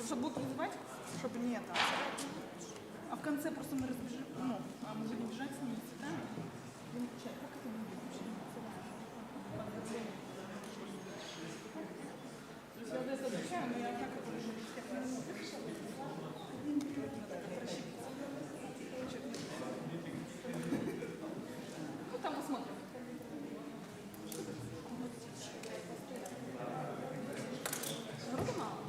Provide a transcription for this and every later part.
что будут вызывать, чтобы не это. А в конце просто мы разбежим, ну, а мы будем бежать с ними цветами. Будем кричать, как это будет вообще? То есть я вот это обучаю, но я как это уже всех не услышала. Ну, там посмотрим. Вроде мало.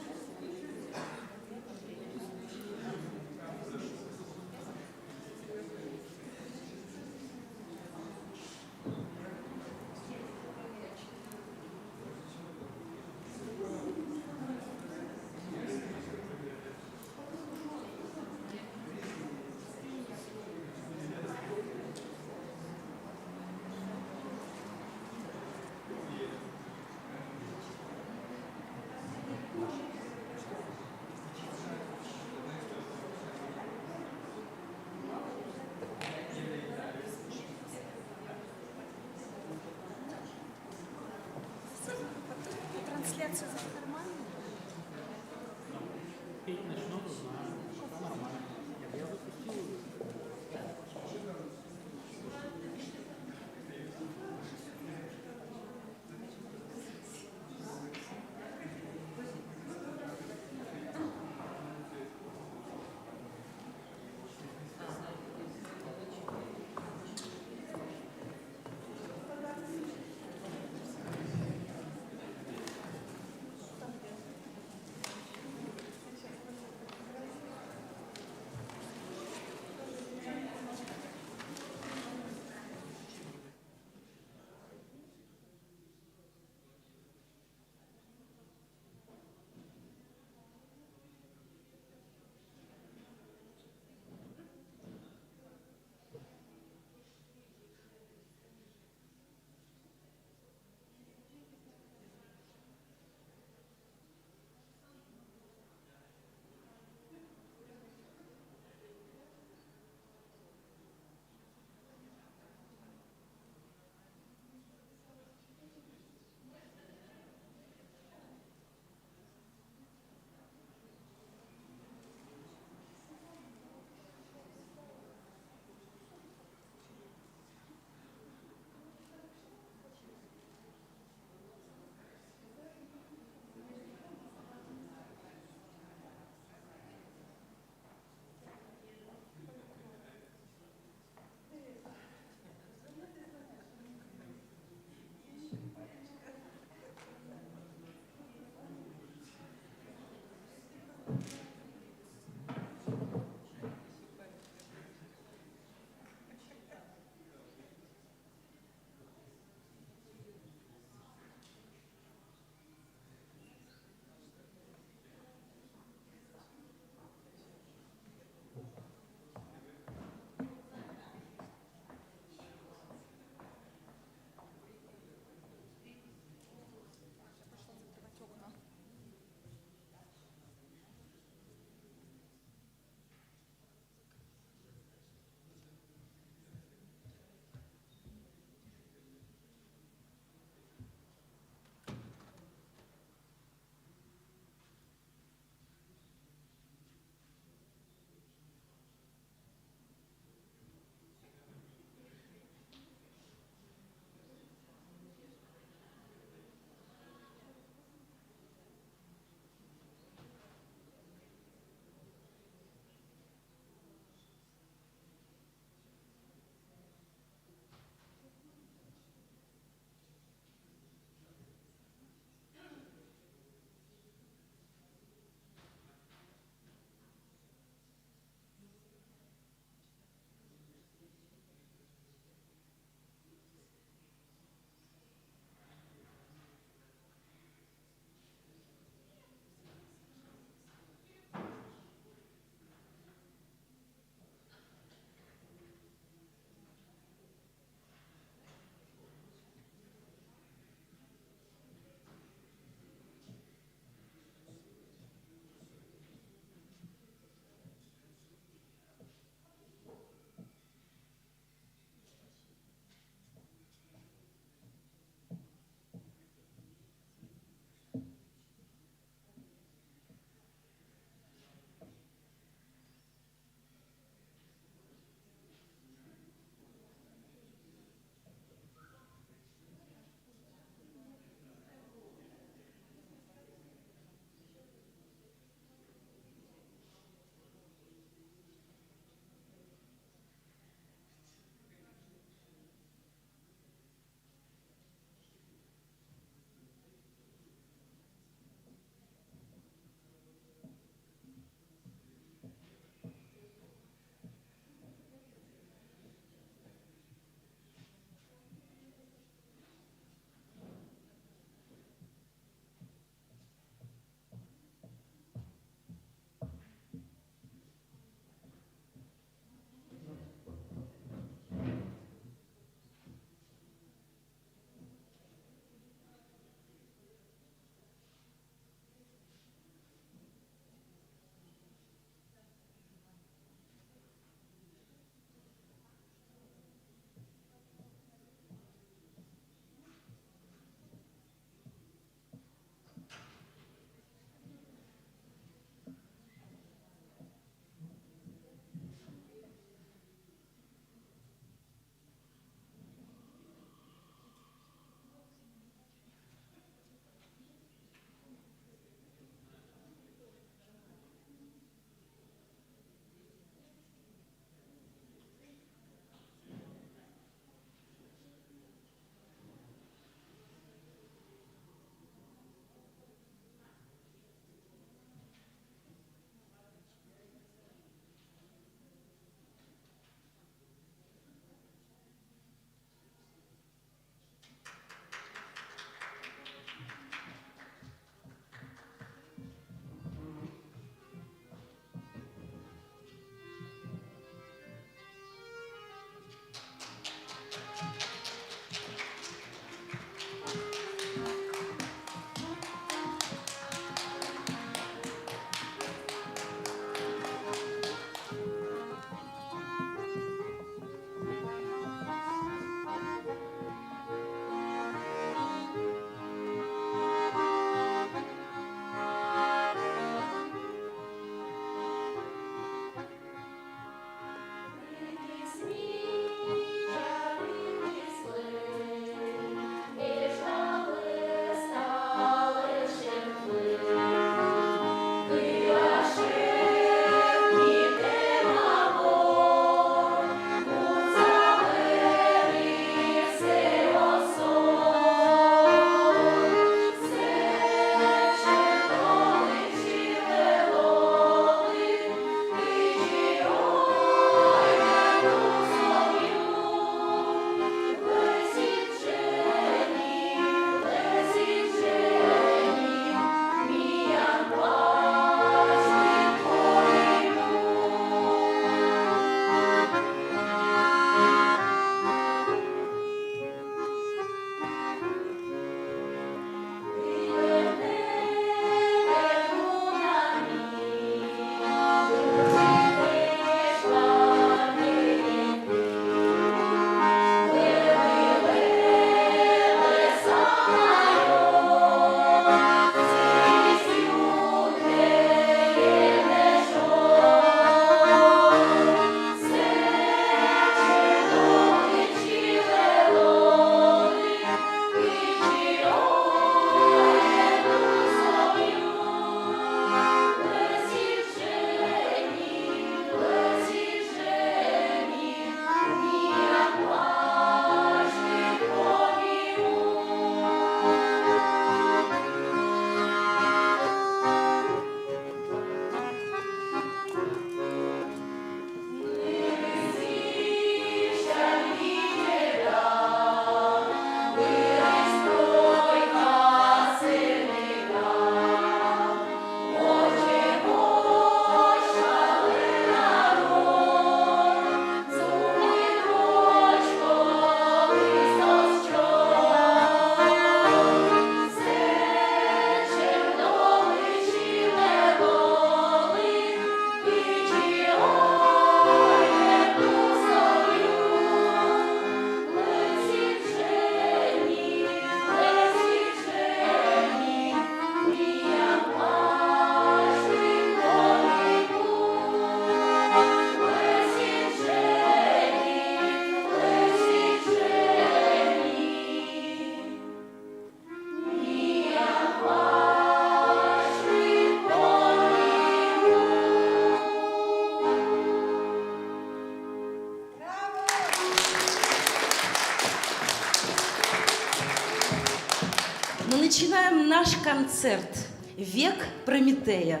Наш концерт «Век Прометея»,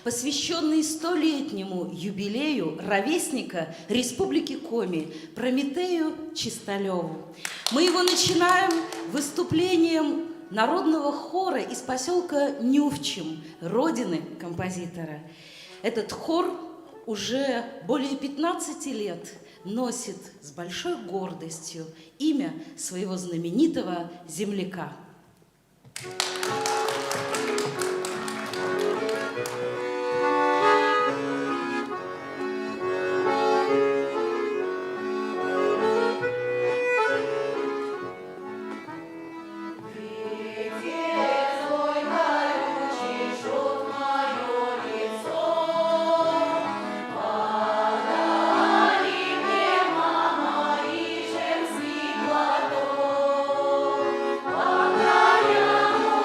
посвященный 100-летнему юбилею ровесника Республики Коми Прометею Чисталеву. Мы его начинаем выступлением народного хора из поселка Нювчим, родины композитора. Этот хор уже более 15 лет носит с большой гордостью имя своего знаменитого земляка. Подай ему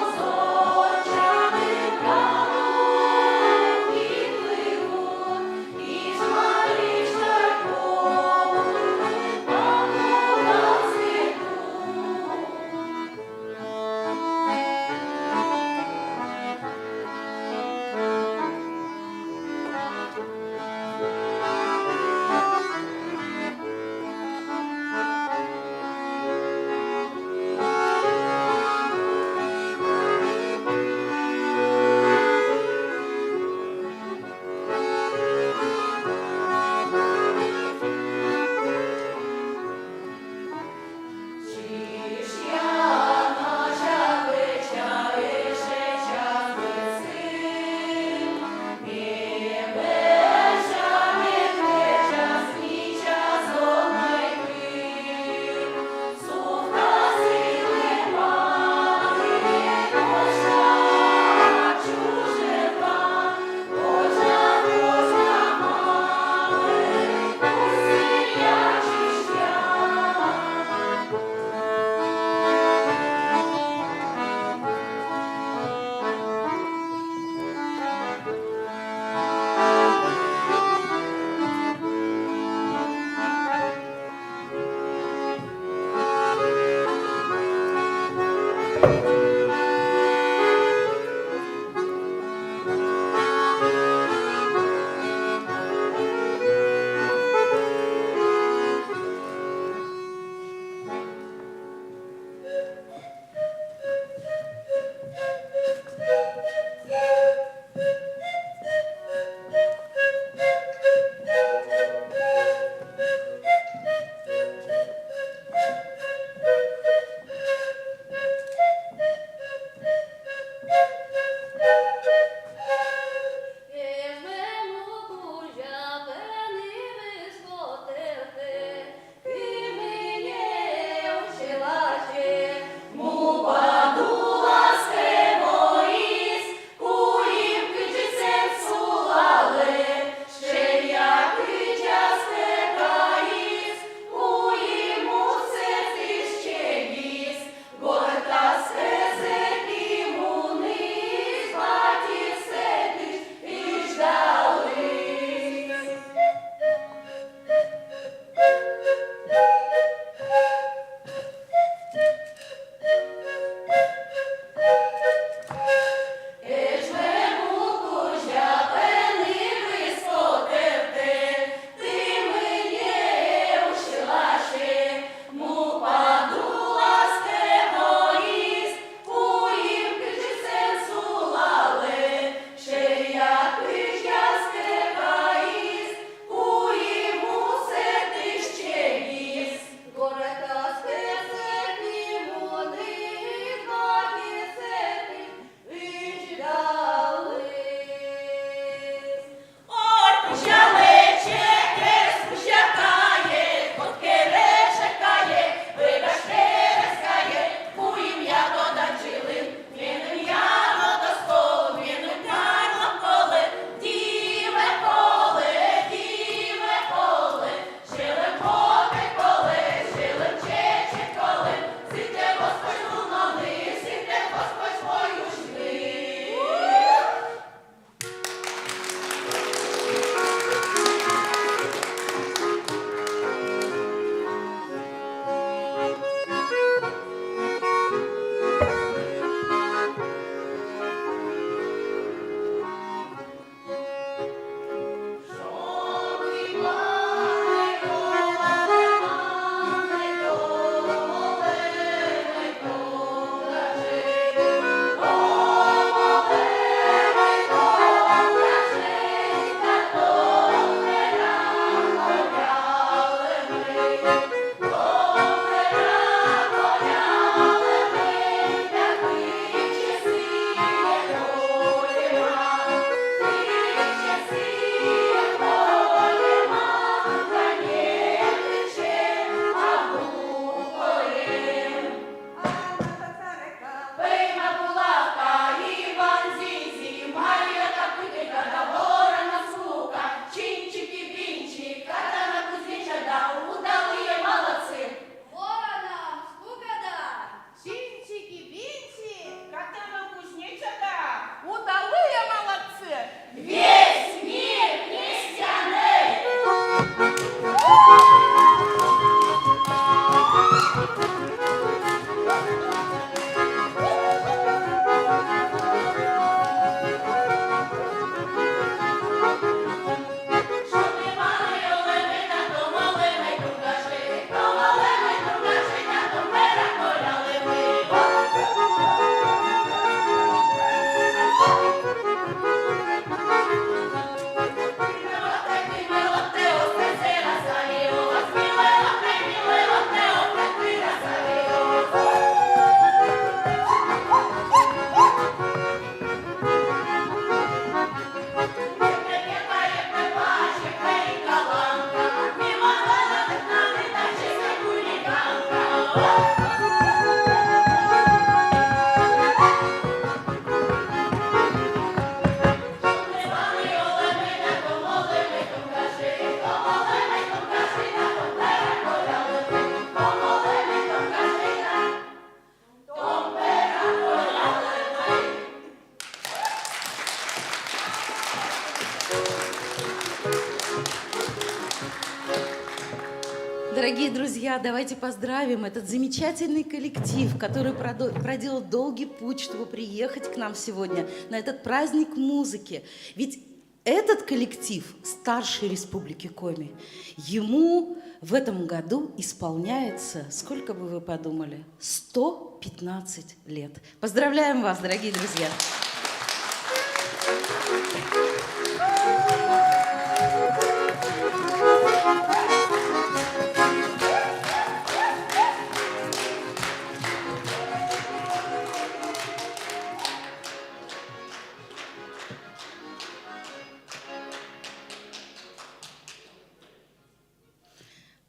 Дорогие друзья, давайте поздравим этот замечательный коллектив, который проделал долгий путь, чтобы приехать к нам сегодня на этот праздник музыки. Ведь этот коллектив старшей Республики Коми. Ему в этом году исполняется, сколько бы вы подумали, 115 лет. Поздравляем вас, дорогие друзья!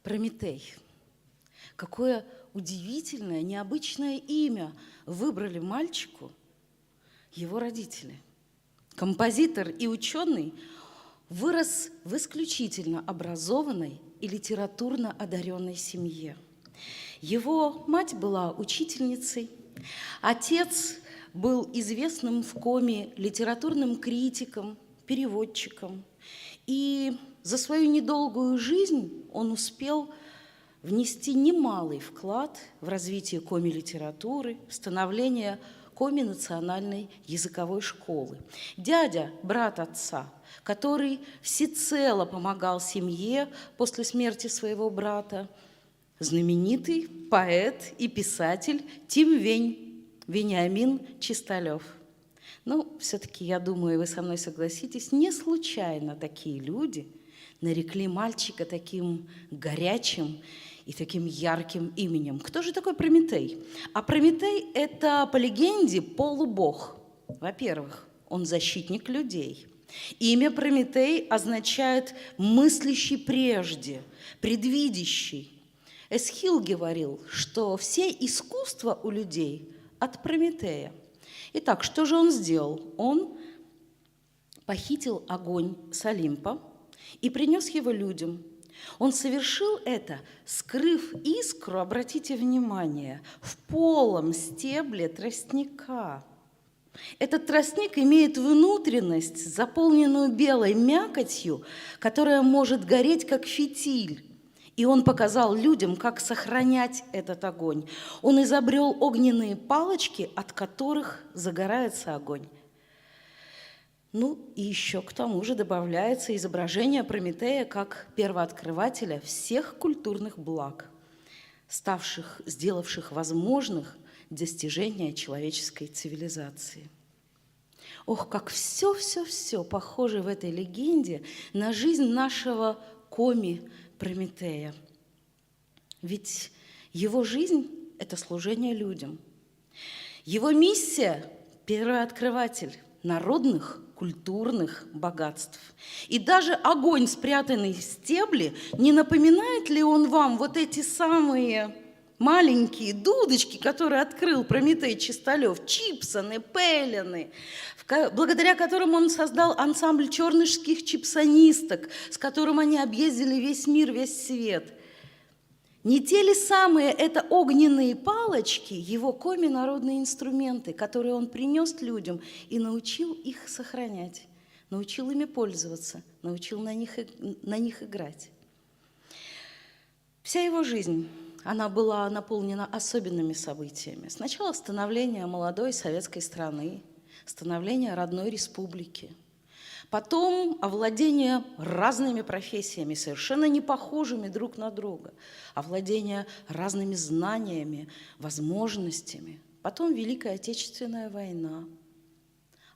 Прометей. Какое удивительное, необычное имя выбрали мальчику его родители. Композитор и ученый вырос в исключительно образованной и литературно одаренной семье. Его мать была учительницей, отец был известным в Коми литературным критиком, переводчиком. И за свою недолгую жизнь он успел внести немалый вклад в развитие коми-литературы, в становление коми-национальной языковой школы. Дядя, брат отца, который всецело помогал семье после смерти своего брата, знаменитый поэт и писатель Тим Вень, Вениамин Чисталев. Ну, все-таки, я думаю, вы со мной согласитесь, не случайно такие люди нарекли мальчика таким горячим и таким ярким именем. Кто же такой Прометей? А Прометей – это, по легенде, полубог. Во-первых, он защитник людей. Имя Прометей означает «мыслящий прежде», «предвидящий». Эсхил говорил, что все искусства у людей от Прометея. Итак, что же он сделал? Он похитил огонь с Олимпа и принес его людям. Он совершил это, скрыв искру, обратите внимание, в полом стебле тростника. Этот тростник имеет внутренность, заполненную белой мякотью, которая может гореть, как фитиль. И он показал людям, как сохранять этот огонь. Он изобрел огненные палочки, от которых загорается огонь. Ну и еще к тому же добавляется изображение Прометея как первооткрывателя всех культурных благ, сделавших возможных достижения человеческой цивилизации. Ох, как все похоже в этой легенде на жизнь нашего коми Прометея. Ведь его жизнь – это служение людям. Его миссия – первооткрыватель народных, культурных богатств. И даже огонь, спрятанный в стебле, не напоминает ли он вам вот эти самые маленькие дудочки, которые открыл Прометей Чисталев, чипсоны, пелены, благодаря которым он создал ансамбль чернышских чипсонисток, с которым они объездили весь мир, весь свет. Не те ли самые это огненные палочки, его коми-народные инструменты, которые он принес людям и научил их сохранять, научил ими пользоваться, научил на них играть? Вся его жизнь, она была наполнена особенными событиями. Сначала становление молодой советской страны, становление родной республики. Потом овладение разными профессиями, совершенно не похожими друг на друга. Овладение разными знаниями, возможностями. Потом Великая Отечественная война.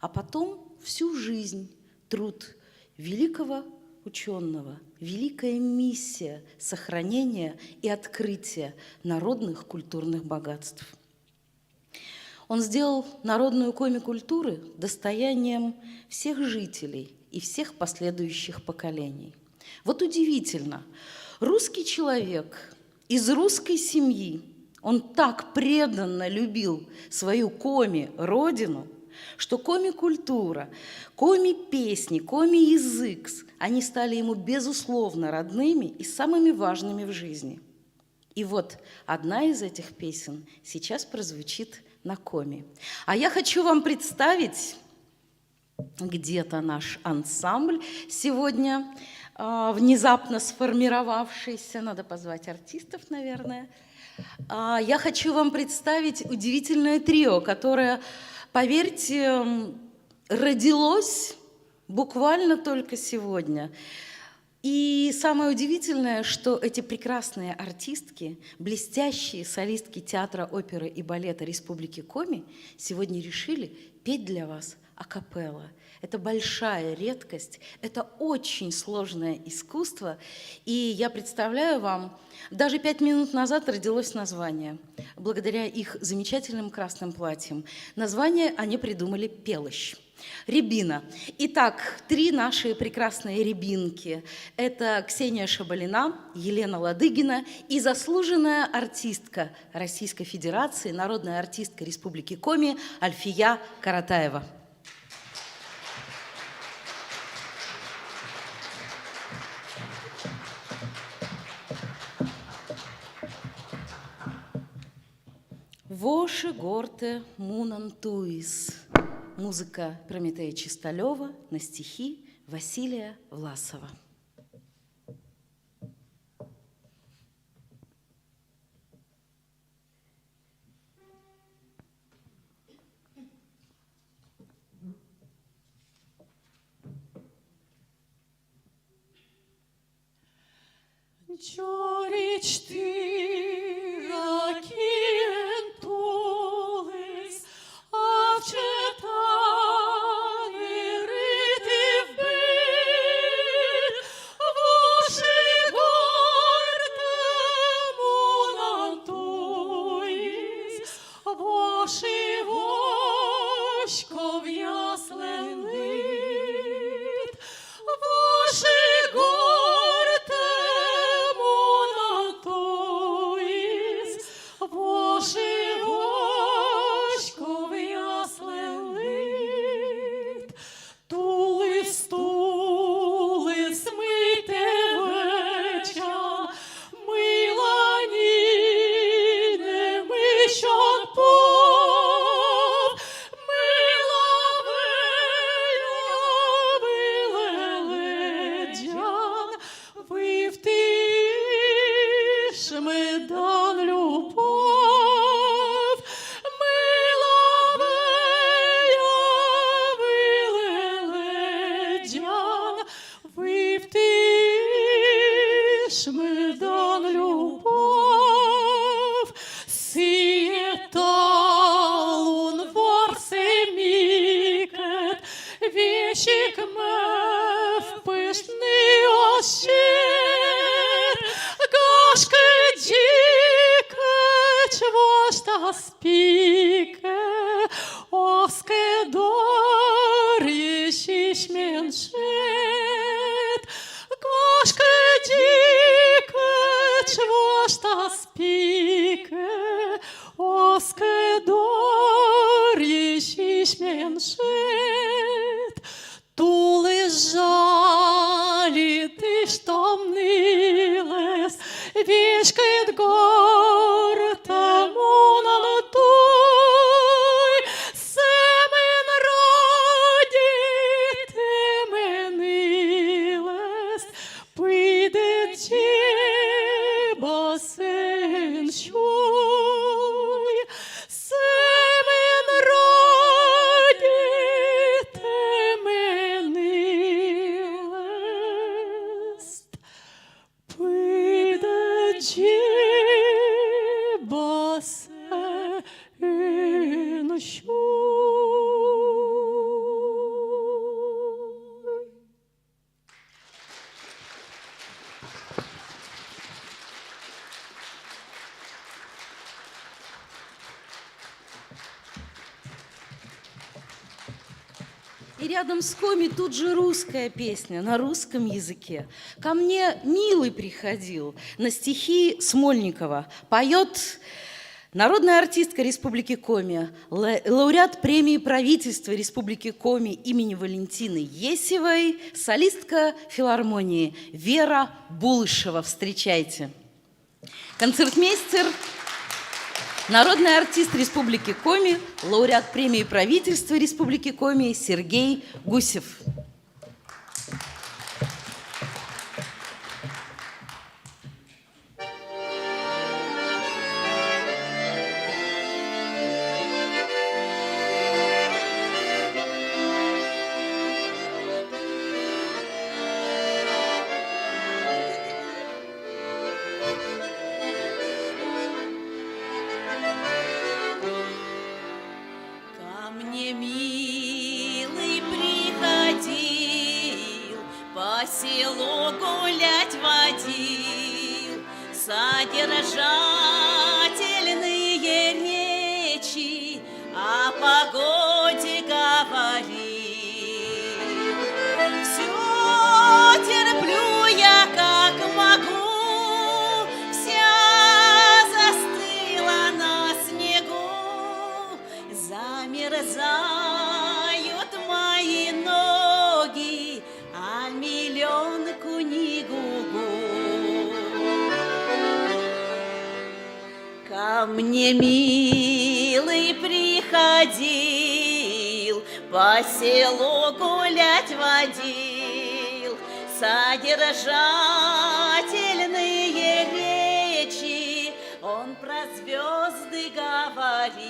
А потом всю жизнь труд великого ученого, великая миссия сохранения и открытия народных культурных богатств. Он сделал народную коми-культуру достоянием всех жителей и всех последующих поколений. Вот удивительно, русский человек из русской семьи, он так преданно любил свою коми-родину, что коми-культура, коми-песни, коми-язык, они стали ему безусловно родными и самыми важными в жизни. И вот одна из этих песен сейчас прозвучит на коми. А я хочу вам представить где-то наш ансамбль сегодня. внезапно сформировавшийся, надо позвать артистов, наверное. Я хочу вам представить удивительное трио, которое, поверьте, родилось буквально только сегодня. И самое удивительное, что эти прекрасные артистки, блестящие солистки театра, оперы и балета Республики Коми сегодня решили петь для вас акапелла. Это большая редкость, это очень сложное искусство. И я представляю вам, даже 5 минут назад родилось название, благодаря их замечательным красным платьям. Название они придумали «Пелощ». Рябина. Итак, 3 наши прекрасные рябинки. Это Ксения Шабалина, Елена Ладыгина и заслуженная артистка Российской Федерации, народная артистка Республики Коми Альфия Каратаева. Воши горте мунантуис. Музыка Прометея Чисталева на стихи Василия Власова. Чорич ти акієнтулис, а вчетани рити вбит, воши горте мунантуис, воши вошко в яслен лит, воши горте мунантуис, воши вошко в яслен лит. Тулис, тулис, мийте веча, мила ні не мищон пов, мила вилеледян, вивтиш медан любов, мила вилеледян, вивтиш медан любов, сіє талун ворсемікет, вішік мев пишний ощир, гашки діке, чвошта спіке, оске дорі шишменшит, гашки діке, чвошта спіке, оске дорі шишменшит. Тули жалі, ти ж томнилес, вішкит горта мунантуй, семен раді ти менилес, пийде чіба син чуй, семен раді ти менилес, пийде чіба син чуй. И рядом с Коми тут же русская песня на русском языке. Ко мне Милый приходил на стихи Смольникова. Поет народная артистка Республики Коми, лауреат премии правительства Республики Коми имени Валентины Есевой, солистка филармонии Вера Булышева. Встречайте. Концертмейстер, народный артист Республики Коми, лауреат премии правительства Республики Коми Сергей Гусев. селу гулять водил, содержательные речи о погоде говорил. Все терплю я, как могу, вся застыла на снегу, замерзают мои ноги, а миллионку не гугу. Ко мне милый приходил, по селу гулять водил, содержательные речи он про звезды говорил.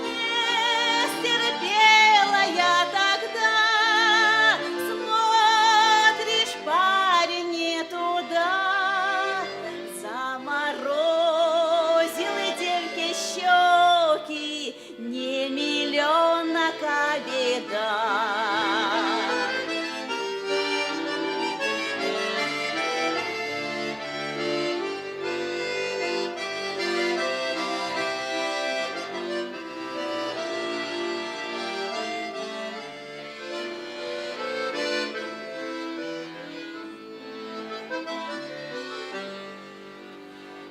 Не стерпела я тогда, смотришь, парень, не туда, заморозил девке щеки, не миллионок, а беда.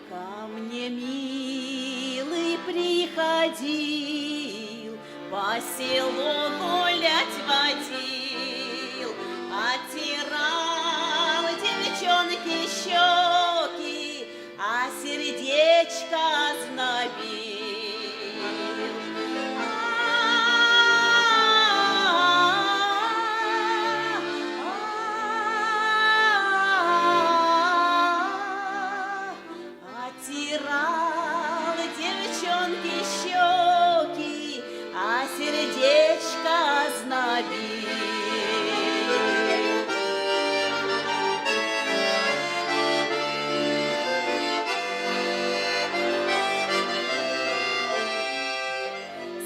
Ко мне милый приходил, по селу гулять водил, оттирал девчонки щеки, а сердечко ознобил. Оттирал девчонки щеки, а сердечко ознобил.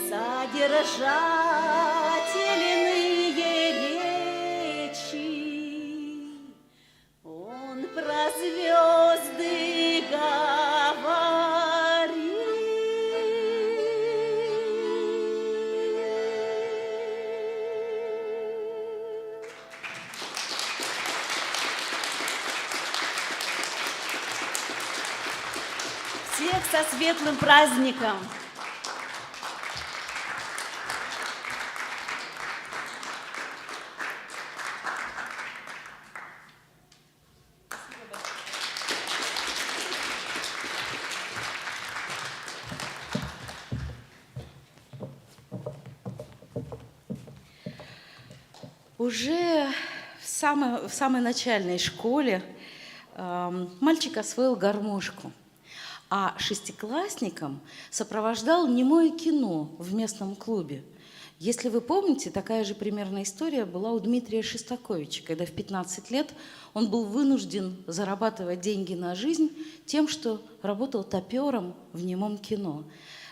Содержательные речи он про звезды говорил. Всех со светлым праздником! Уже в самой начальной школе мальчик освоил гармошку, а шестиклассникам сопровождал немое кино в местном клубе. Если вы помните, такая же примерная история была у Дмитрия Шостаковича, когда в 15 лет он был вынужден зарабатывать деньги на жизнь тем, что работал топером в немом кино.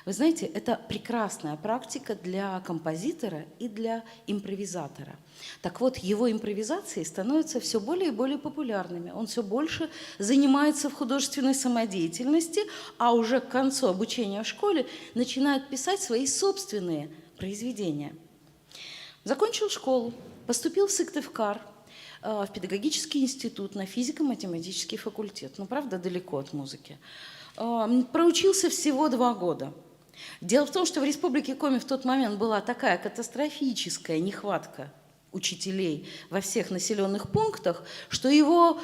Вы знаете, это прекрасная практика для композитора и для импровизатора. Так вот, его импровизации становятся все более и более популярными. Он все больше занимается в художественной самодеятельности, а уже к концу обучения в школе начинает писать свои собственные произведения. Закончил школу, поступил в Сыктывкар, в педагогический институт, на физико-математический факультет. Ну, правда, далеко от музыки. Проучился всего 2 года. Дело в том, что в Республике Коми в тот момент была такая катастрофическая нехватка учителей во всех населенных пунктах, что его,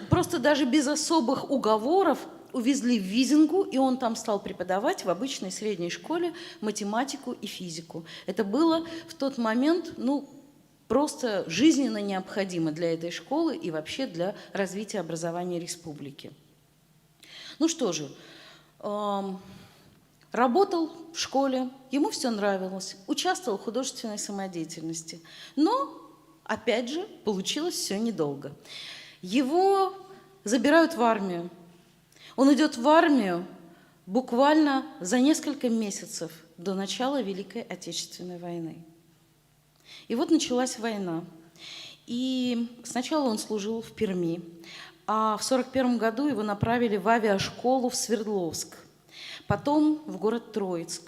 просто даже без особых уговоров увезли в Визингу, и он там стал преподавать в обычной средней школе математику и физику. Это было в тот момент, просто жизненно необходимо для этой школы и вообще для развития образования республики. Ну что же, работал в школе, ему все нравилось, участвовал в художественной самодеятельности. Но, опять же, получилось все недолго. Его забирают в армию. Он идет в армию буквально за несколько месяцев до начала Великой Отечественной войны. И вот началась война. И сначала он служил в Перми, а в 1941 году его направили в авиашколу в Свердловск, потом в город Троицк.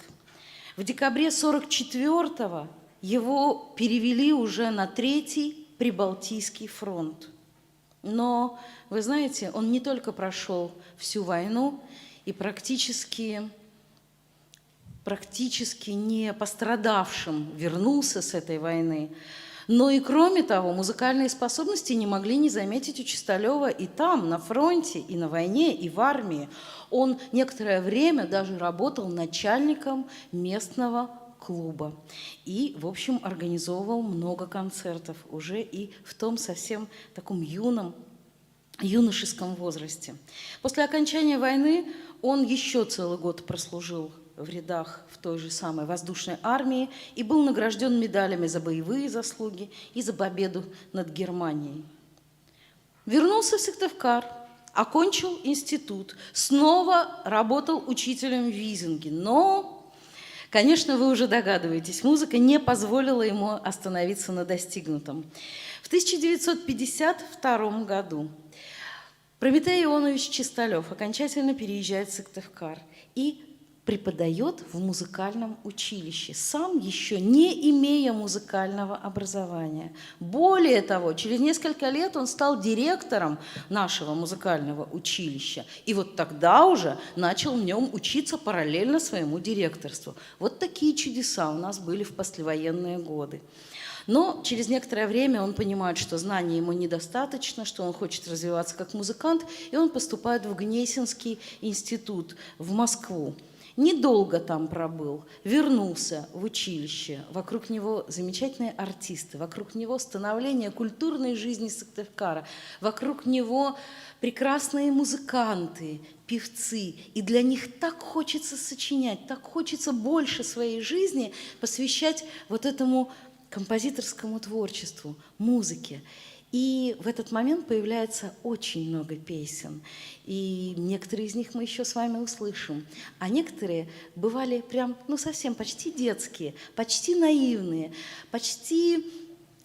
В декабре 1944-го его перевели уже на Третий Прибалтийский фронт. Но, вы знаете, он не только прошел всю войну и практически не пострадавшим вернулся с этой войны, но и, кроме того, музыкальные способности не могли не заметить у Чисталева и там, на фронте, и на войне, и в армии. Он некоторое время даже работал начальником местного клуба и, в общем, организовывал много концертов уже и в том совсем таком юношеском возрасте. После окончания войны он еще целый год прослужил в рядах в той же самой воздушной армии и был награжден медалями за боевые заслуги и за победу над Германией. Вернулся в Сыктывкар, окончил институт, снова работал учителем в Визинге, но, конечно, вы уже догадываетесь, музыка не позволила ему остановиться на достигнутом. В 1952 году Прометей Ионович Чисталев окончательно переезжает в Сыктывкар и преподает в музыкальном училище, сам еще не имея музыкального образования. Более того, через несколько лет он стал директором нашего музыкального училища. И вот тогда уже начал в нем учиться параллельно своему директорству. Вот такие чудеса у нас были в послевоенные годы. Но через некоторое время он понимает, что знаний ему недостаточно, что он хочет развиваться как музыкант, и он поступает в Гнесинский институт в Москву. Недолго там пробыл, вернулся в училище, вокруг него замечательные артисты, вокруг него становление культурной жизни Сыктывкара, вокруг него прекрасные музыканты, певцы, и для них так хочется сочинять, так хочется больше своей жизни посвящать вот этому композиторскому творчеству, музыке. И в этот момент появляется очень много песен. И некоторые из них мы еще с вами услышим. А некоторые бывали прям, совсем почти детские, почти наивные, почти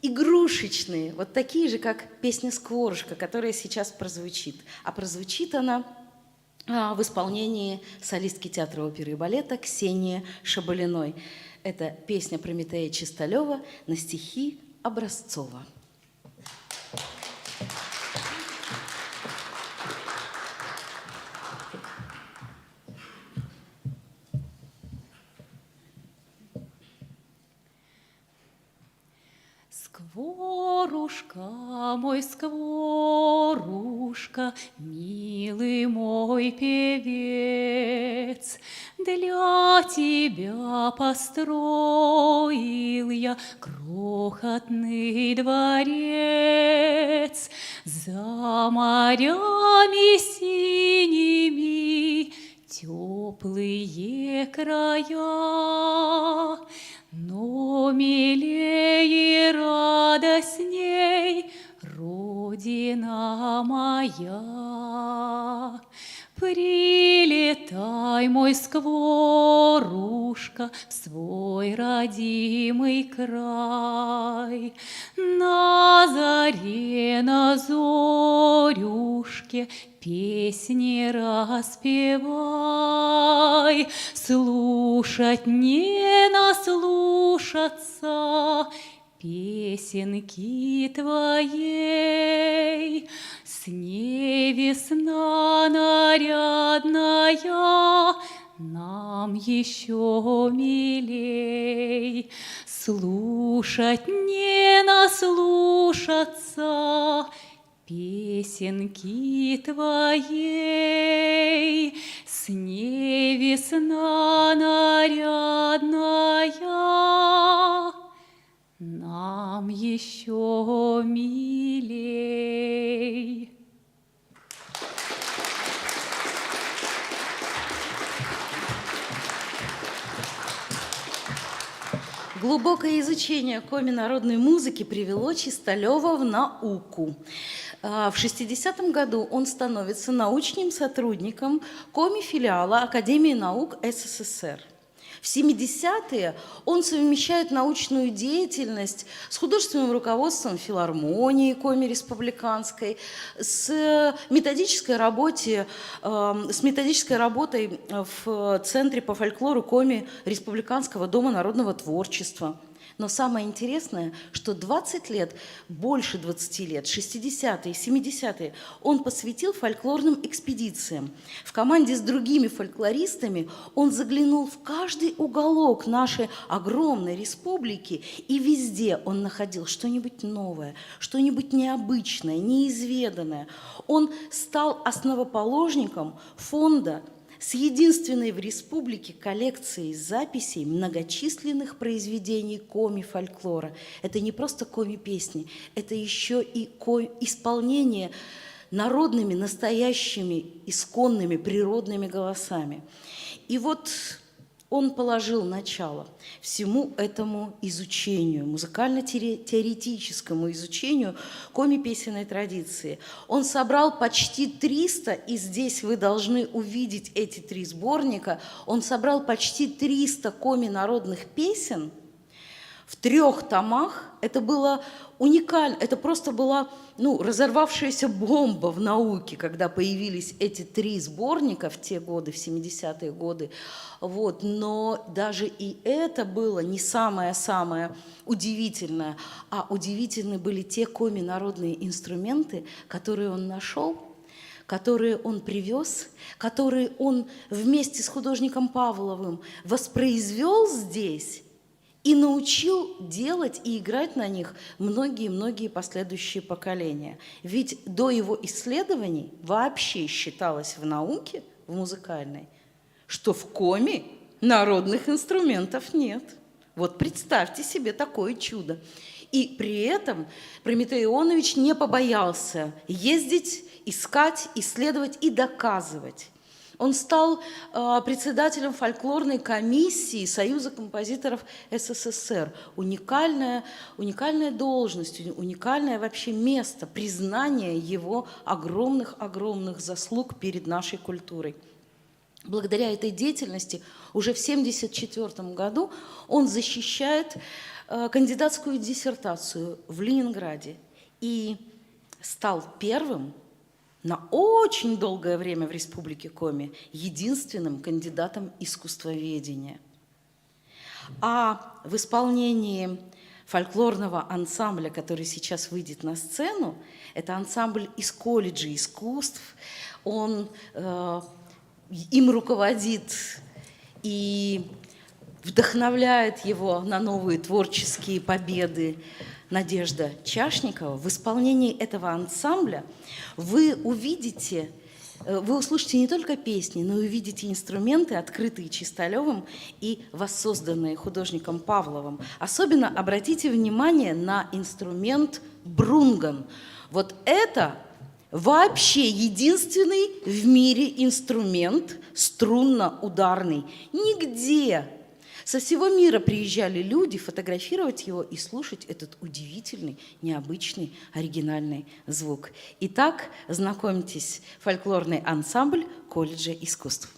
игрушечные. Вот такие же, как песня «Скворушка», которая сейчас прозвучит. А прозвучит она в исполнении солистки театра оперы и балета Ксении Шабалиной. Это песня Прометея Чисталева на стихи Образцова. Скворушка, мой скворушка, милый мой певец, для тебя построил я крохотный дворец за морями синими, теплые края. Но милее и радостней Родина моя. Прилетай, мой скворушка, в свой родимый край. На заре, на зорюшке песни распевай. Слушать не наслушаться песенки твоей. С ней весна нарядная нам еще милей. Слушать не наслушаться песенки твоей. С ней весна нарядная нам еще милей. Глубокое изучение коми-народной музыки привело Чисталева в науку. В 60-м году он становится научным сотрудником коми-филиала Академии наук СССР. В 70-е он совмещает научную деятельность с художественным руководством филармонии Коми республиканской, с методической работой в Центре по фольклору Коми Республиканского дома народного творчества. Но самое интересное, что 20 лет, больше 20 лет, 60-е, 70-е, он посвятил фольклорным экспедициям. В команде с другими фольклористами он заглянул в каждый уголок нашей огромной республики, и везде он находил что-нибудь новое, что-нибудь необычное, неизведанное. Он стал основоположником фонда с единственной в республике коллекцией записей многочисленных произведений коми-фольклора. Это не просто коми-песни, это еще и исполнение народными, настоящими, исконными, природными голосами. И вот он положил начало всему этому изучению, музыкально-теоретическому изучению коми-песенной традиции. Он собрал почти 300, и здесь вы должны увидеть эти 3 сборника, он собрал почти 300 коми-народных песен в 3 томах. Это было уникально, это просто была разорвавшаяся бомба в науке, когда появились эти 3 сборника в те годы, в 70-е годы. Вот. Но даже и это было не самое-самое удивительное, а удивительны были те коми-народные инструменты, которые он нашел, которые он привез, которые он вместе с художником Павловым воспроизвел здесь и научил делать и играть на них многие-многие последующие поколения. Ведь до его исследований вообще считалось в науке, в музыкальной, что в коми народных инструментов нет. Вот представьте себе такое чудо. И при этом Прометей Ионович не побоялся ездить, искать, исследовать и доказывать. Он стал председателем фольклорной комиссии Союза композиторов СССР. Уникальная должность, уникальное вообще место признания его огромных заслуг перед нашей культурой. Благодаря этой деятельности уже в 1974 году он защищает кандидатскую диссертацию в Ленинграде и стал первым на очень долгое время в Республике Коми единственным кандидатом искусствоведения. А в исполнении фольклорного ансамбля, который сейчас выйдет на сцену, это ансамбль из колледжа искусств, он им руководит и вдохновляет его на новые творческие победы Надежда Чашникова. В исполнении этого ансамбля вы услышите не только песни, но и увидите инструменты, открытые Чисталевым и воссозданные художником Павловым. Особенно обратите внимание на инструмент брунган. Вот это вообще единственный в мире инструмент струнно-ударный. Нигде. Со всего мира приезжали люди фотографировать его и слушать этот удивительный, необычный, оригинальный звук. Итак, знакомьтесь, фольклорный ансамбль колледжа искусств.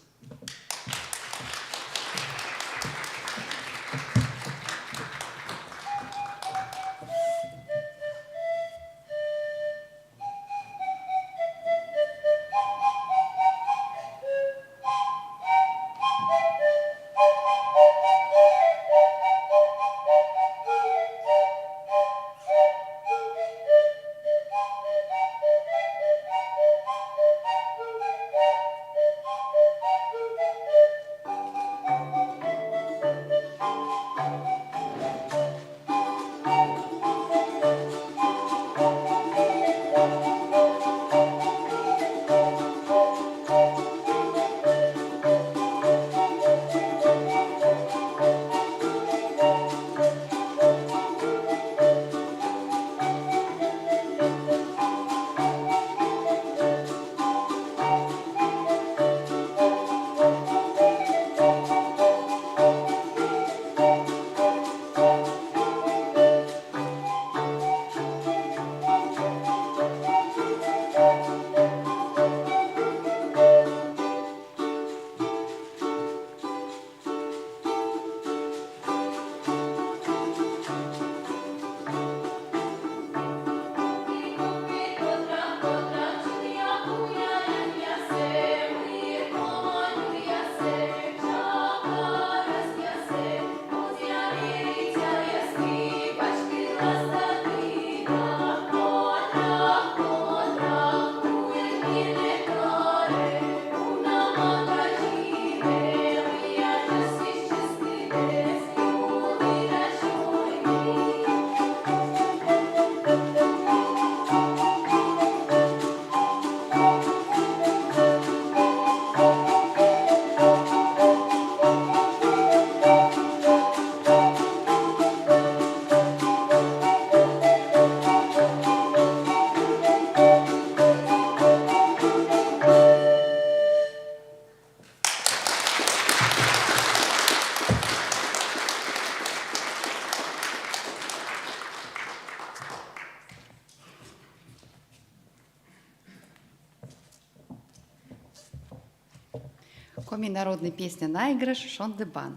Коминародная песня «Наигрыш» Шондебан.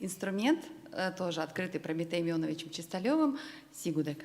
Инструмент тоже открытый Прометеем Ионовичем Чисталевым, сигудек.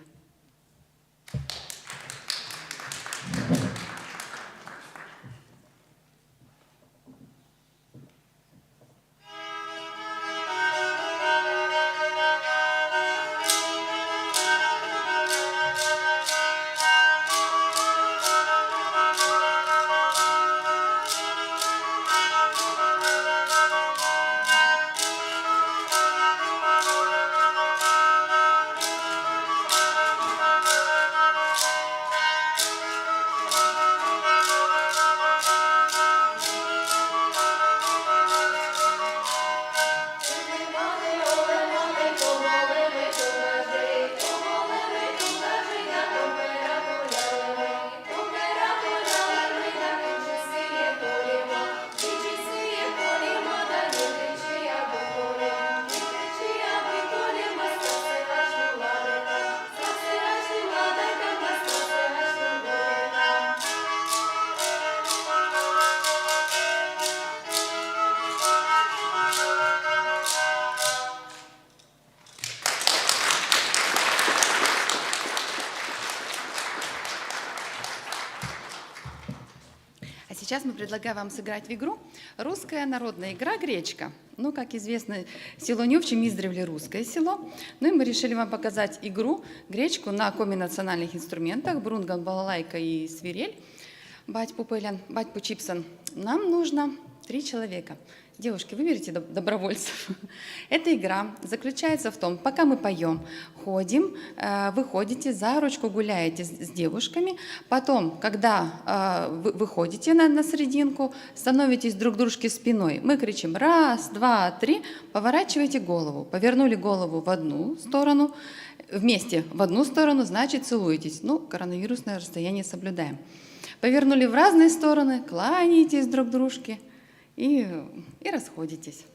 А сейчас мы предлагаем вам сыграть в игру русская народная игра «Гречка». Ну, как известно, село Нёвчим издревле русское село. Ну и мы решили вам показать игру «Гречку» на коми-национальных инструментах брунган, балалайка и свирель. Бать Пупелян, бать Пучипсон. Нам нужно 3 человека. Девушки, выберите добровольцев. Эта игра заключается в том, пока мы поем, ходим, вы ходите за ручку, гуляете с девушками. Потом, когда вы выходите на серединку, становитесь друг к дружке спиной. Мы кричим 1, 2, 3, поворачивайте голову. Повернули голову в одну сторону, вместе в одну сторону, значит целуетесь. Ну, коронавирусное расстояние соблюдаем. Повернули в разные стороны, кланяетесь друг дружке. И расходитесь.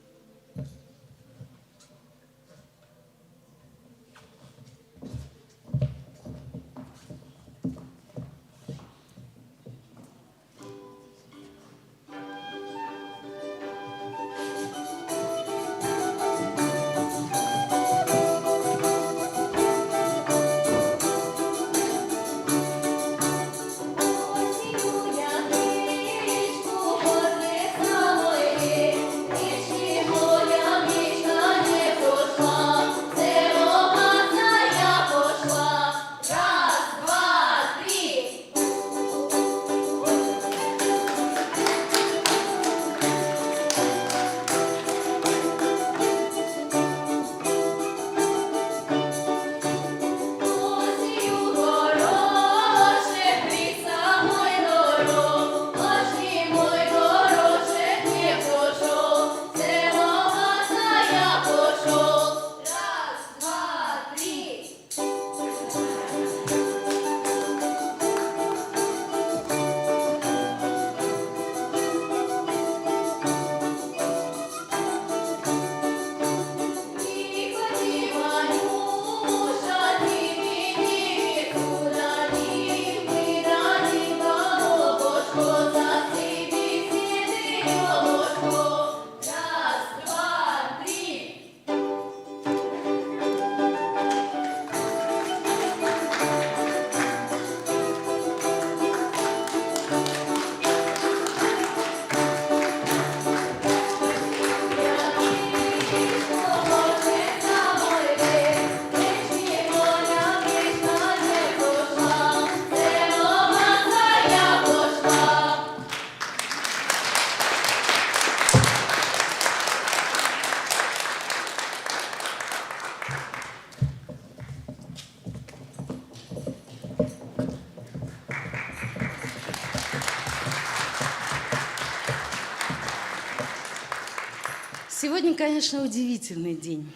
Сегодня, конечно, удивительный день.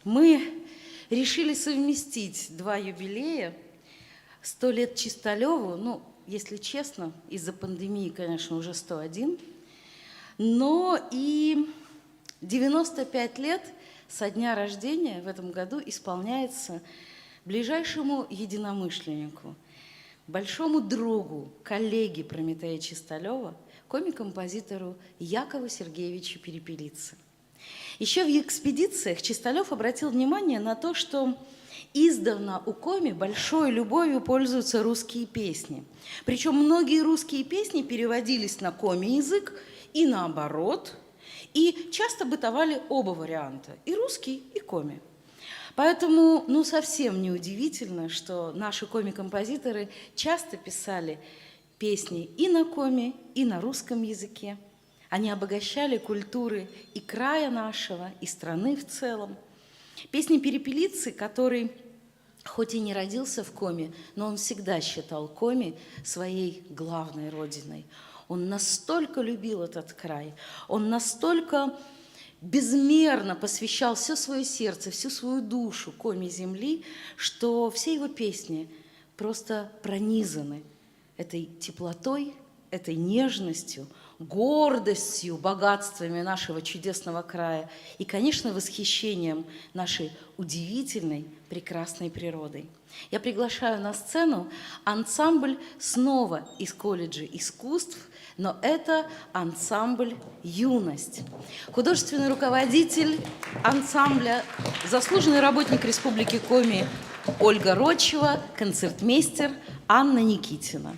Мы решили совместить 2 юбилея. 100 лет Чисталеву, ну, если честно, из-за пандемии, конечно, уже 101, но и 95 лет со дня рождения в этом году исполняется ближайшему единомышленнику, большому другу, коллеге Прометея Чисталева, коми-композитору Якову Сергеевичу Перепелице. Еще в экспедициях Чисталев обратил внимание на то, что издавна у коми большой любовью пользуются русские песни. Причем многие русские песни переводились на коми-язык и наоборот, и часто бытовали оба варианта – и русский, и коми. Поэтому совсем неудивительно, что наши коми-композиторы часто писали песни и на коми, и на русском языке. Они обогащали культуры и края нашего, и страны в целом. Песни Перепелицы, который хоть и не родился в Коми, но он всегда считал Коми своей главной родиной. Он настолько любил этот край, он настолько безмерно посвящал все свое сердце, всю свою душу Коми земли, что все его песни просто пронизаны этой теплотой, этой нежностью, гордостью, богатствами нашего чудесного края и, конечно, восхищением нашей удивительной, прекрасной природой. Я приглашаю на сцену ансамбль снова из колледжа искусств, но это ансамбль «Юность». Художественный руководитель ансамбля, заслуженный работник Республики Коми Ольга Рочева, концертмейстер Анна Никитина.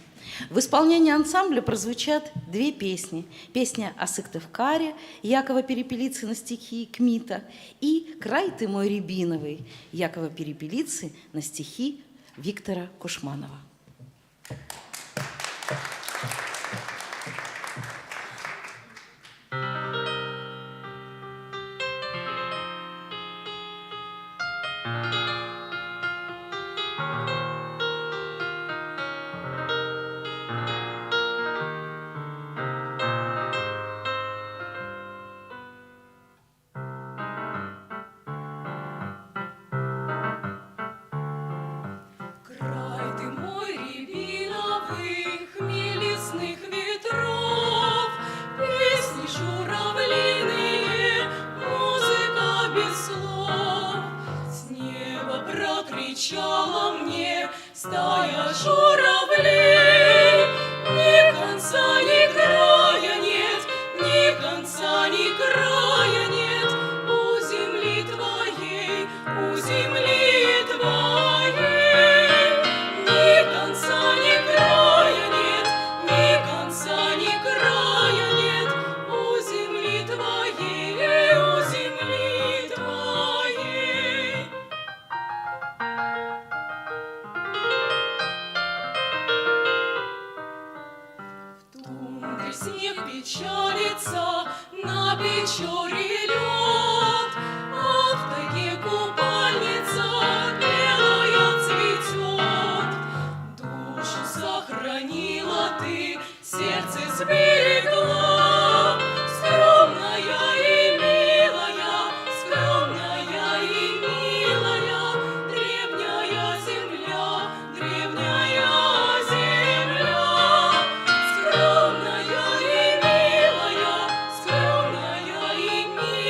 В исполнении ансамбля прозвучат две песни. Песня о Сыктывкаре Якова Перепелицы на стихи Кмита и «Край ты мой рябиновый» Якова Перепелицы на стихи Виктора Кушманова. Край ты мой рябиновый, хмель лесных ветров, песни журавлиные, музыка без слов. С неба прокричала мне стая журавлей, ни конца, ни края нет, ни конца, ни края нет у земли твоей, у земли твоей. Ни конца, ни края нет, ни конца, ни края нет у земли твоей, у земли твоей. В тундре снег печалится, на Печоре лед, а в тайге купальница белая цветет. Душу сохранила ты, сердце сберегла, скромная и милая, скромная и милая, древняя земля, древняя земля. Скромная и милая, скромная и милая,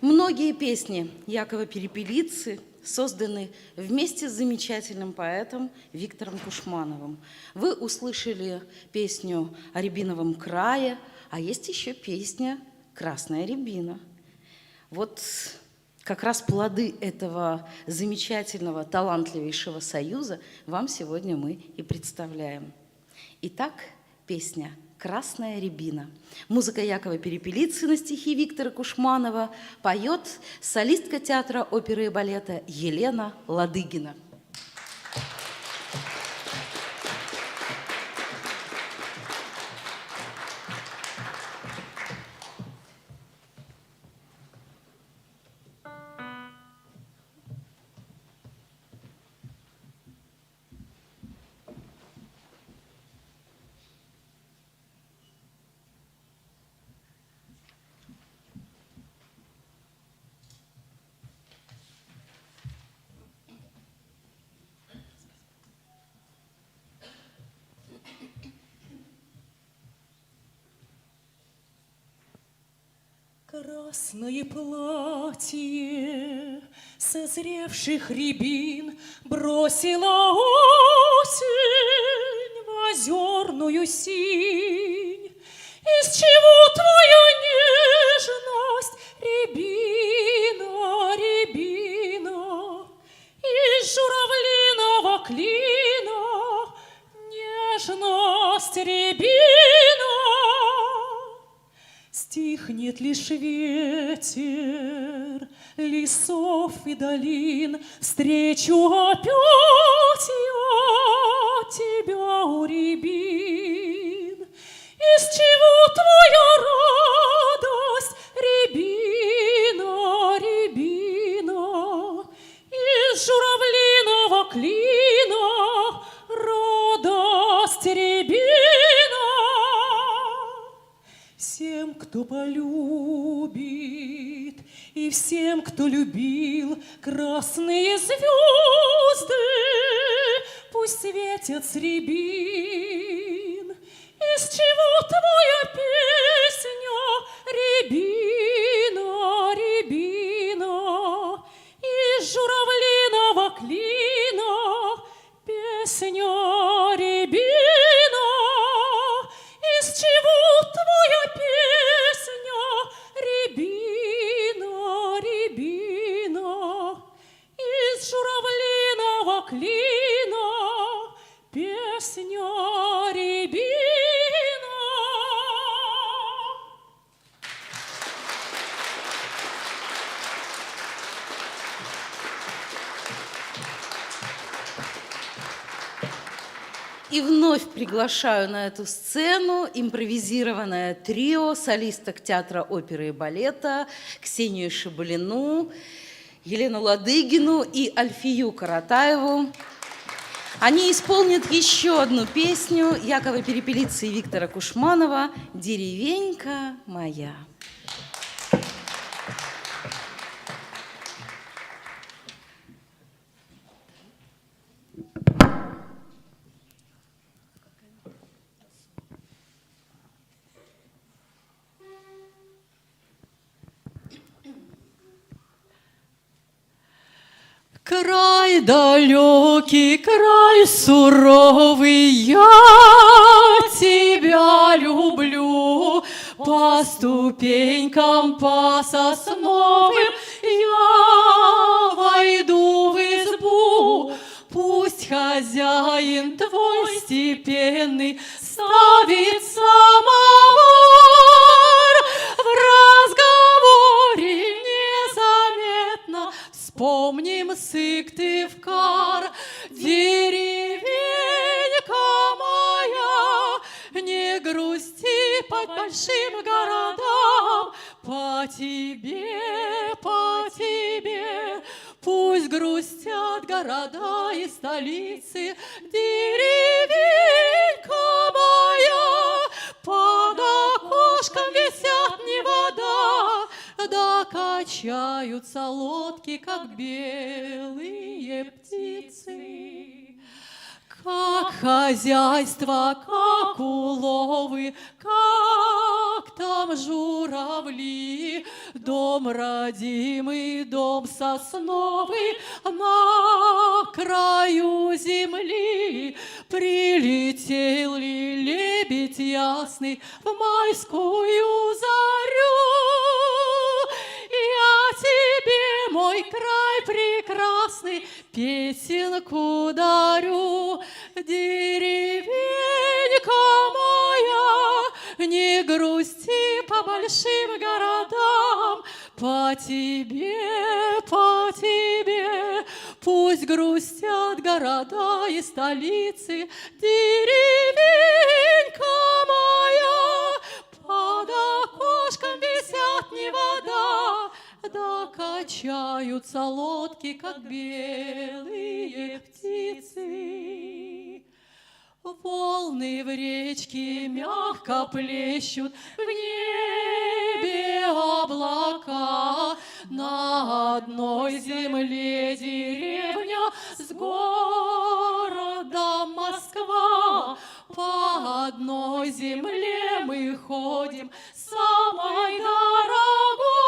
Многие песни Якова Перепелицы созданы вместе с замечательным поэтом Виктором Кушмановым. Вы услышали песню о Рябиновом крае, а есть еще песня «Красная рябина». Вот как раз плоды этого замечательного, талантливейшего союза вам сегодня мы и представляем. Итак, песня «Красная рябина». Музыка Якова Перепелицы на стихи Виктора Кушманова поет солистка театра оперы и балета Елена Ладыгина. Красное платье созревших рябин бросила осень в озерную синь. Из чего твоя нежность, рябина, рябина? Из журавлиного клина нежность, рябина. Стихнет лишь ветер лесов и долин, встречу опять я тебя у рябин. Из чего твоя радость, рябина, рябина? Из журавлиного клина радость, рябина. Всем, кто полюбит, и всем, кто любил красные звезды, пусть светят с рябин. Из чего твоя песня, рябина, рябина? Из журавлиного клина песня, рябина. Из чего твоя песня, рябина, рябина? Из журавлиного клина песня, рябина. И вновь приглашаю на эту сцену импровизированное трио солисток театра оперы и балета Ксению Шабалину, Елену Ладыгину и Альфию Каратаеву. Они исполнят еще одну песню Якова Перепелицы и Виктора Кушманова «Деревенька моя». Край далекий, край суровый, я тебя люблю. По ступенькам, по сосновым я войду в избу. Пусть хозяин твой степенный ставит самовар. В разговоре незаметно вспомним Сыктывкар. Деревенька моя, не грусти под большим городам. По тебе, пусть грустят города и столицы. Деревенька моя, под окошком висят не вода, да качаются лодки, как белые птицы. Как хозяйство, как уловы, как там журавли, дом родимый, дом сосновый на краю земли. Прилетел ли лебедь ясный в майскую зарю? Я тебе, мой край прекрасный, песенку дарю. Деревенька моя, не грусти по большим городам, по тебе, пусть грустят города и столицы. Деревенька моя, под окошком висят не вода, да качаются лодки, как белые птицы. Волны в речке мягко плещут, в небе облака. На одной земле деревня с городом Москва. По одной земле мы ходим, самой дорогой.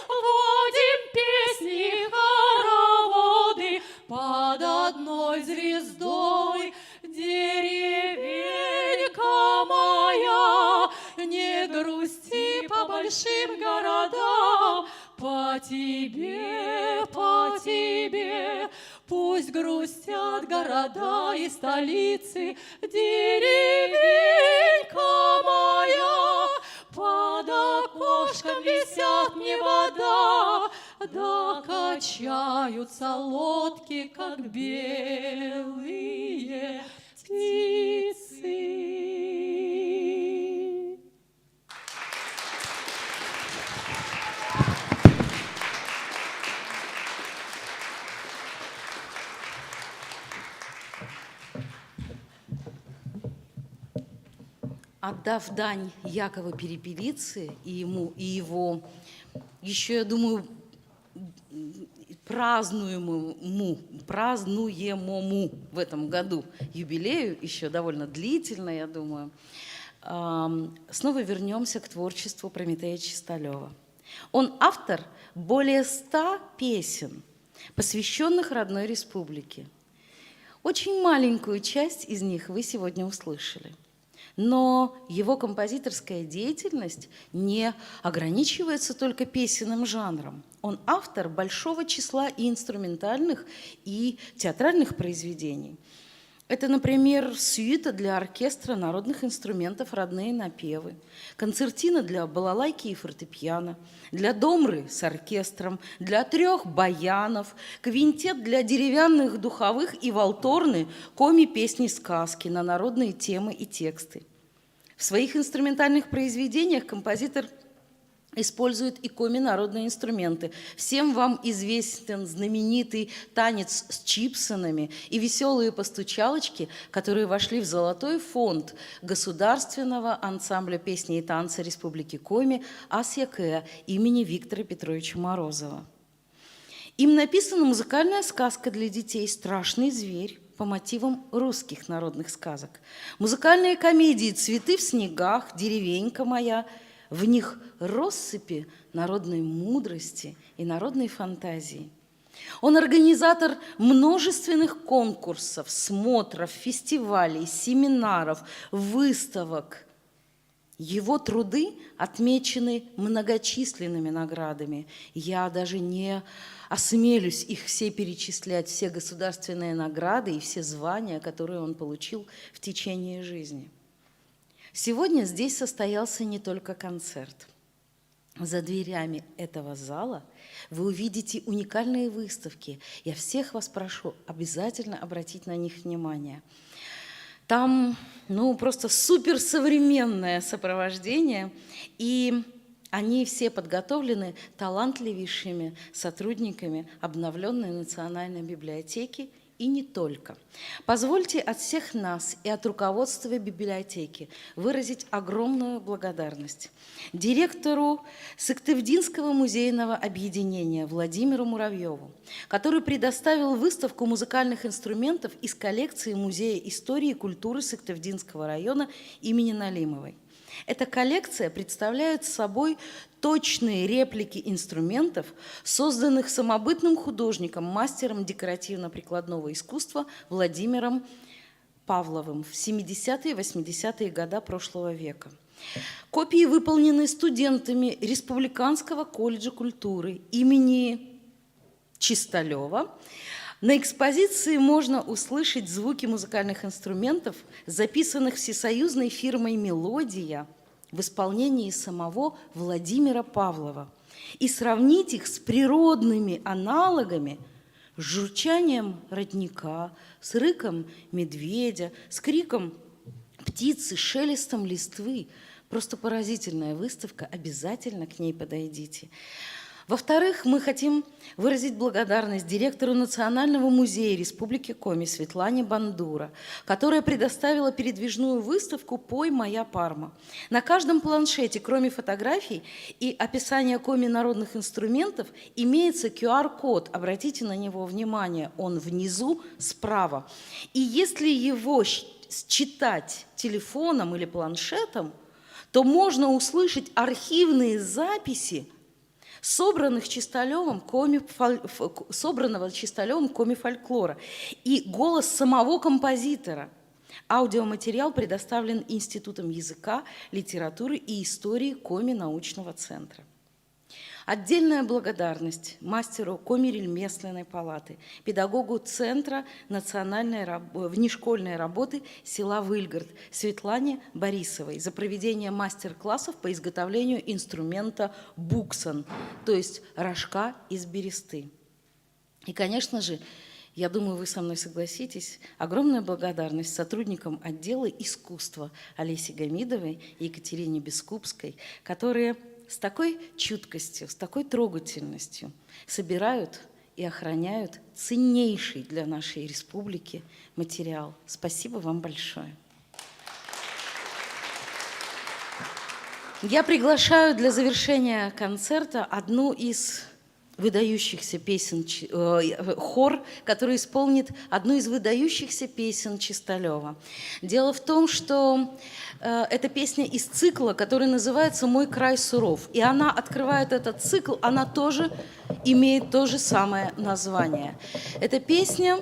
Водим песни, хороводы под одной звездой. Деревенька моя, не грусти по большим городам, по тебе, пусть грустят города и столицы. Деревенька моя, под окошком висят не вода, да качаются лодки, как белые птицы. Отдав дань Якову Перепелице и ему, и его, еще, я думаю, празднуемому в этом году юбилею, еще довольно длительно, я думаю, снова вернемся к творчеству Прометея Чисталева. Он автор более 100 песен, посвященных родной республике. Очень маленькую часть из них вы сегодня услышали. Но его композиторская деятельность не ограничивается только песенным жанром. Он автор большого числа и инструментальных, и театральных произведений. Это, например, сюита для оркестра народных инструментов «Родные напевы», концертина для балалайки и фортепиано, для домры с оркестром, для 3 баянов, квинтет для деревянных духовых и валторны, коми-песни-сказки на народные темы и тексты. В своих инструментальных произведениях композитор использует и коми-народные инструменты. Всем вам известен знаменитый танец с чипсонами и веселые постучалочки, которые вошли в золотой фонд Государственного ансамбля песни и танца Республики Коми «Ас-Якэ» имени Виктора Петровича Морозова. Им написана музыкальная сказка для детей «Страшный зверь» по мотивам русских народных сказок. Музыкальные комедии «Цветы в снегах», «Деревенька моя». В них россыпи народной мудрости и народной фантазии. Он организатор множественных конкурсов, смотров, фестивалей, семинаров, выставок. Его труды отмечены многочисленными наградами. Я даже не осмелюсь их все перечислять, все государственные награды и все звания, которые он получил в течение жизни. Сегодня здесь состоялся не только концерт. За дверями этого зала вы увидите уникальные выставки. Я всех вас прошу обязательно обратить на них внимание. Там, просто суперсовременное сопровождение, и они все подготовлены талантливейшими сотрудниками обновленной Национальной библиотеки и не только. Позвольте от всех нас и от руководства библиотеки выразить огромную благодарность директору Сыктывдинского музейного объединения Владимиру Муравьеву, который предоставил выставку музыкальных инструментов из коллекции Музея истории и культуры Сыктывдинского района имени Налимовой. Эта коллекция представляет собой точные реплики инструментов, созданных самобытным художником, мастером декоративно-прикладного искусства Владимиром Павловым в 70-е и 80-е годы прошлого века. Копии выполнены студентами Республиканского колледжа культуры имени Чисталева. На экспозиции можно услышать звуки музыкальных инструментов, записанных всесоюзной фирмой «Мелодия» в исполнении самого Владимира Павлова, и сравнить их с природными аналогами, с журчанием родника, с рыком медведя, с криком птицы, шелестом листвы. Просто поразительная выставка, обязательно к ней подойдите. Во-вторых, мы хотим выразить благодарность директору Национального музея Республики Коми Светлане Бандура, которая предоставила передвижную выставку «Пой, моя Парма». На каждом планшете, кроме фотографий и описания Коми народных инструментов, имеется QR-код. Обратите на него внимание, он внизу справа. И если его считать телефоном или планшетом, то можно услышать архивные записи собранного Чисталевым коми-фольклора и голос самого композитора. Аудиоматериал предоставлен Институтом языка, литературы и истории Коми научного центра. Отдельная благодарность мастеру Коми-ремесленной палаты, педагогу Центра национальной внешкольной работы села Выльгард Светлане Борисовой за проведение мастер-классов по изготовлению инструмента буксан, то есть рожка из бересты. И, конечно же, я думаю, вы со мной согласитесь, огромная благодарность сотрудникам отдела искусства Олесе Гамидовой и Екатерине Бескупской, которые с такой чуткостью, с такой трогательностью собирают и охраняют ценнейший для нашей республики материал. Спасибо вам большое. Я приглашаю для завершения концерта одну из выдающихся песен, хор, который исполнит одну из выдающихся песен Чисталева. Дело в том, что это песня из цикла, который называется «Мой край суров». И она открывает этот цикл, она тоже имеет то же самое название. Эта песня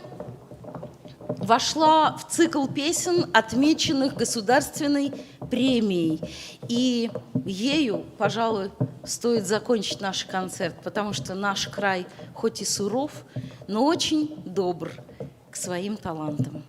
вошла в цикл песен, отмеченных государственной премией. И ею, пожалуй, стоит закончить наш концерт, потому что наш край хоть и суров, но очень добр к своим талантам.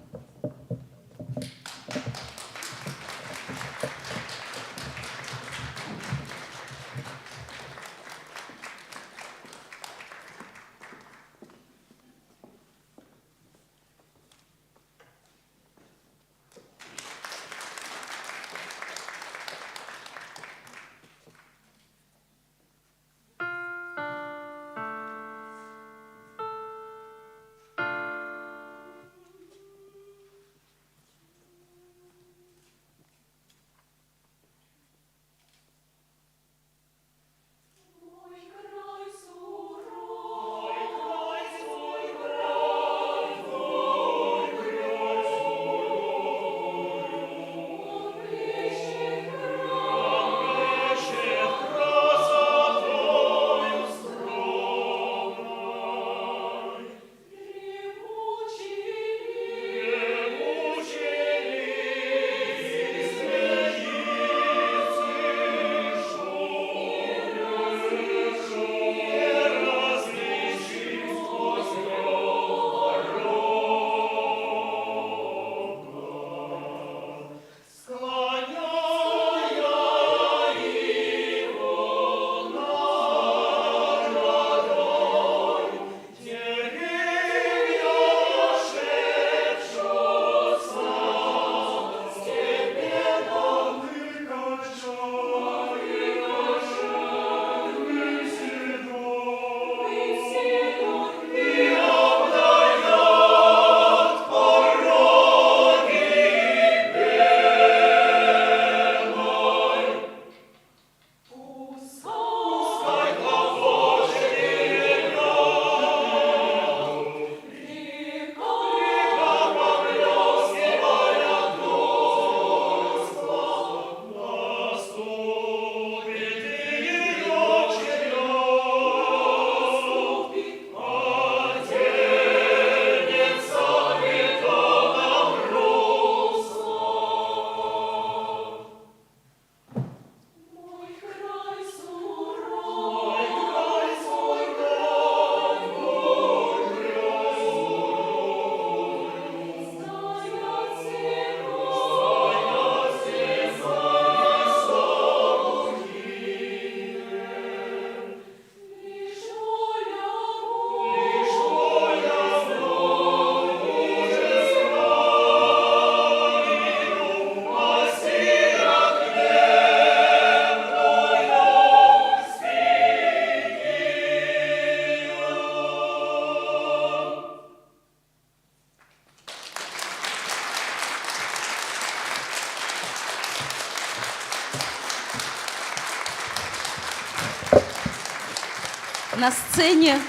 На сцене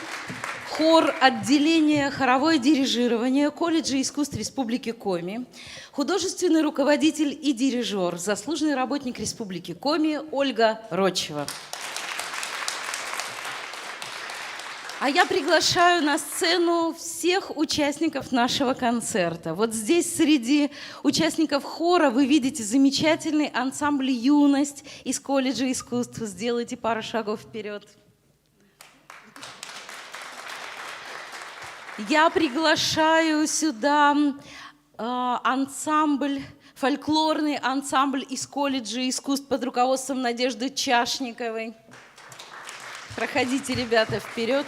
хор отделения хоровое дирижирование колледжа искусств Республики Коми, художественный руководитель и дирижер, заслуженный работник Республики Коми Ольга Рочева. А я приглашаю на сцену всех участников нашего концерта. Вот здесь среди участников хора вы видите замечательный ансамбль «Юность» из колледжа искусств. Сделайте пару шагов вперед. Я приглашаю сюда ансамбль, фольклорный ансамбль из колледжа искусств под руководством Надежды Чашниковой. Проходите, ребята, вперед.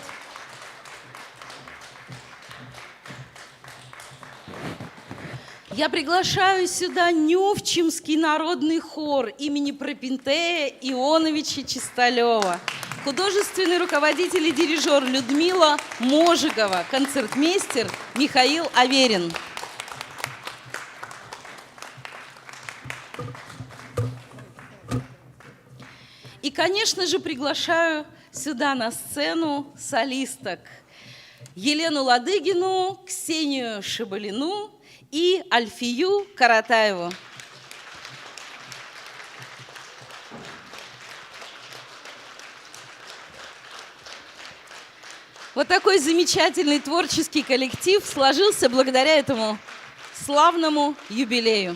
Я приглашаю сюда Нювчинский народный хор имени Пропинтея Ионовича Чисталева. Художественный руководитель и дирижер Людмила Можикова, концертмейстер Михаил Аверин. И, конечно же, приглашаю сюда на сцену солисток Елену Ладыгину, Ксению Шабалину и Альфию Каратаеву. Вот такой замечательный творческий коллектив сложился благодаря этому славному юбилею.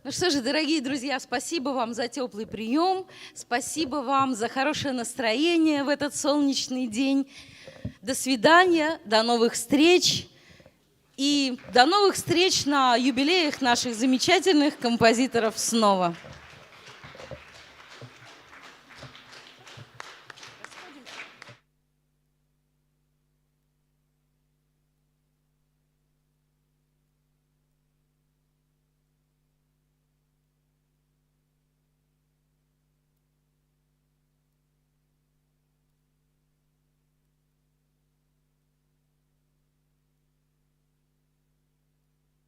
Ну что же, дорогие друзья, спасибо вам за теплый прием, спасибо вам за хорошее настроение в этот солнечный день. До свидания, до новых встреч и до новых встреч на юбилеях наших замечательных композиторов снова.